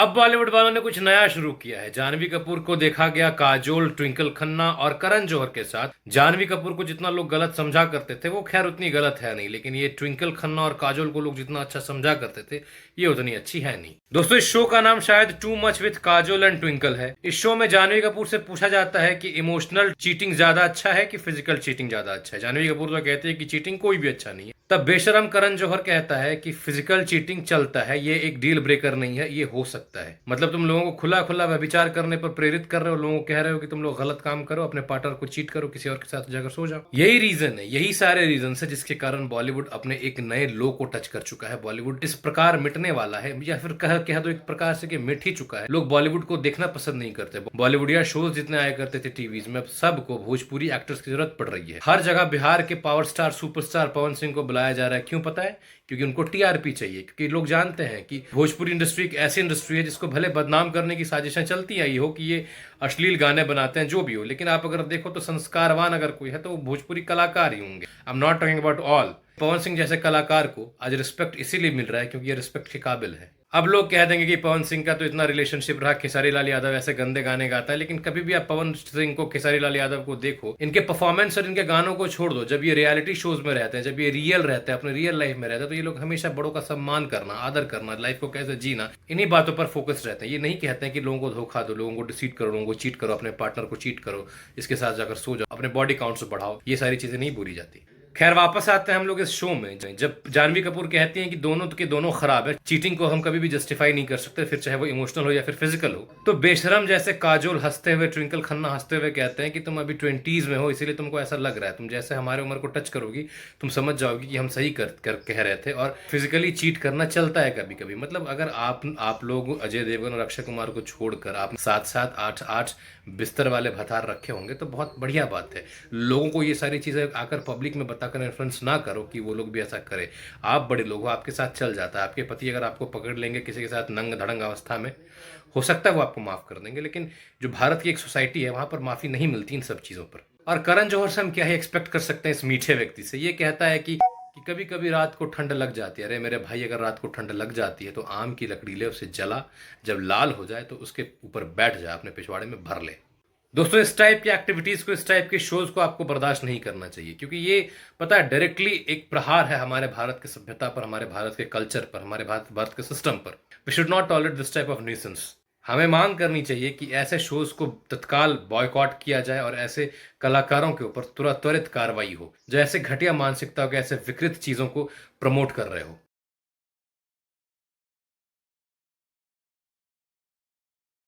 अब बॉलीवुड वालों ने कुछ नया शुरू किया है। जानवी कपूर को देखा गया काजोल, ट्विंकल खन्ना और करण जौहर के साथ। जानवी कपूर को जितना लोग गलत समझा करते थे वो खैर उतनी गलत है नहीं, लेकिन ये ट्विंकल खन्ना और काजोल को लोग जितना अच्छा समझा करते थे ये उतनी अच्छी है नहीं। दोस्तों, इस शो का नाम शायद too much with Kajol and twinkle है। इस शो में जानवी कपूर से पूछा जाता है कि इमोशनल चीटिंग ज्यादा अच्छा है कि फिजिकल चीटिंग ज्यादा अच्छा है। जानवी कपूर तो कहती है कि चीटिंग कोई भी अच्छा नहीं है। तब बेशरम करण जौहर कहता है कि फिजिकल चीटिंग चलता है, ये एक डील ब्रेकर नहीं है, ये हो सकता है। मतलब तुम लोगों को खुला खुला व्यभिचार करने पर प्रेरित कर रहे हो, लोगों को कह रहे हो कि तुम लोग गलत काम करो, अपने पार्टनर को चीट करो, किसी और के साथ जाकर सो जाओ। यही रीजन है, यही सारे रीजन है जिसके कारण बॉलीवुड अपने एक नए लो को टच कर चुका है। बॉलीवुड इस प्रकार मिटने वाला है, या फिर कह दो एक प्रकार से कि मिट ही चुका है। लोग बॉलीवुड को देखना पसंद नहीं करते। बॉलीवुड या शोज जितने आया करते थे टीवीज में, अब सबको भोजपुरी एक्टर्स की जरूरत पड़ रही है। हर जगह बिहार के power star superstar Pawan Singh को बुलाया जा रहा है। क्यों पता है? क्योंकि उनको टीआरपी चाहिए। क्योंकि लोग जानते हैं कि भोजपुरी इंडस्ट्री एक ऐसी इंडस्ट्री है जिसको भले बदनाम करने की साजिशें चलती आई हो कि ये अश्लील गाने बनाते हैं, जो भी हो, लेकिन आप अगर देखो तो संस्कारवान अगर कोई है तो वो भोजपुरी कलाकार ही होंगे। I am not talking about all. Pawan Singh जैसे कलाकार को आज रिस्पेक्ट इसीलिए मिल रहा है क्योंकि ये रिस्पेक्ट के काबिल है। अब लोग कह देंगे कि पवन सिंह का तो इतना रिलेशनशिप रहा, खेसारी लाल यादव ऐसे गंदे गाने गाता है, लेकिन कभी भी आप पवन सिंह को, खेसारी लाल यादव को देखो, इनके परफॉर्मेंस और इनके गानों को छोड़ दो, जब ये रियलिटी शोज में रहते हैं, जब ये रियल रहते हैं, अपने रियल लाइफ में रहते हैं, तो ये लोग हमेशा बड़ों का सम्मान करना, आदर करना, लाइफ को कैसे जीना, इन्हीं बातों पर फोकस रहते हैं। ये नहीं कहते हैं कि लोगों को धोखा दो, लोगों को डिसीट करो, लोगों को चीट करो, अपने पार्टनर को चीट करो, इसके साथ जाकर सो जाओ, अपने बॉडी काउंट्स बढ़ाओ। ये सारी चीजें नहीं बोली जाती। खैर, वापस आते हैं हम लोग इस शो में। जब जानवी कपूर कहती हैं कि दोनों के दोनों खराब है, चीटिंग को हम कभी भी जस्टिफाई नहीं कर सकते, फिर चाहे वो इमोशनल हो या फिर फिजिकल हो, तो बेशरम जैसे काजोल हंसते हुए, ट्विंकल खन्ना हंसते हुए कहते हैं कि तुम अभी 20s में हो, इसीलिए तुमको ऐसा लग रहा है। तुम जैसे हमारे उम्र को टच करोगी तुम समझ जाओगी कि हम सही कह रहे थे, और फिजिकली चीट करना चलता है कभी कभी। मतलब अगर आप लोग अजय देवगन और अक्षय कुमार को छोड़कर आप 7-7, 8-8 बिस्तर वाले भतार रखे होंगे तो बहुत बढ़िया बात है। लोगों को ये सारी चीजें आकर पब्लिक में बताकर इन्फ्लुएंस ना करो कि वो लोग भी ऐसा करें। आप बड़े लोग हो, आपके साथ चल जाता है। आपके पति अगर आपको पकड़ लेंगे किसी के साथ नंग धड़ंग अवस्था में, हो सकता है वो आपको माफ कर देंगे, लेकिन जो भारत की एक सोसाइटी है वहां पर माफी नहीं मिलती इन सब चीजों पर। और करण जौहर से हम क्या ही एक्सपेक्ट कर सकते हैं इस मीठे व्यक्ति से? ये कहता है कि कभी कभी रात को ठंड लग जाती है। अरे मेरे भाई, अगर रात को ठंड लग जाती है तो आम की लकड़ी ले, उसे जला, जब लाल हो जाए तो उसके ऊपर बैठ जाए, अपने पिछवाड़े में भर ले। दोस्तों, इस टाइप की एक्टिविटीज को, इस टाइप के शोज को आपको बर्दाश्त नहीं करना चाहिए, क्योंकि ये पता है डायरेक्टली एक प्रहार है हमारे भारत की सभ्यता पर, हमारे भारत के कल्चर पर, हमारे भारत के सिस्टम पर। We should not tolerate this type of nuisance. हमें मांग करनी चाहिए कि ऐसे शोज को तत्काल बॉयकॉट किया जाए और ऐसे कलाकारों के ऊपर तुरंत त्वरित कार्रवाई हो जो ऐसे घटिया मानसिकता को, ऐसे विकृत चीजों को प्रमोट कर रहे हो।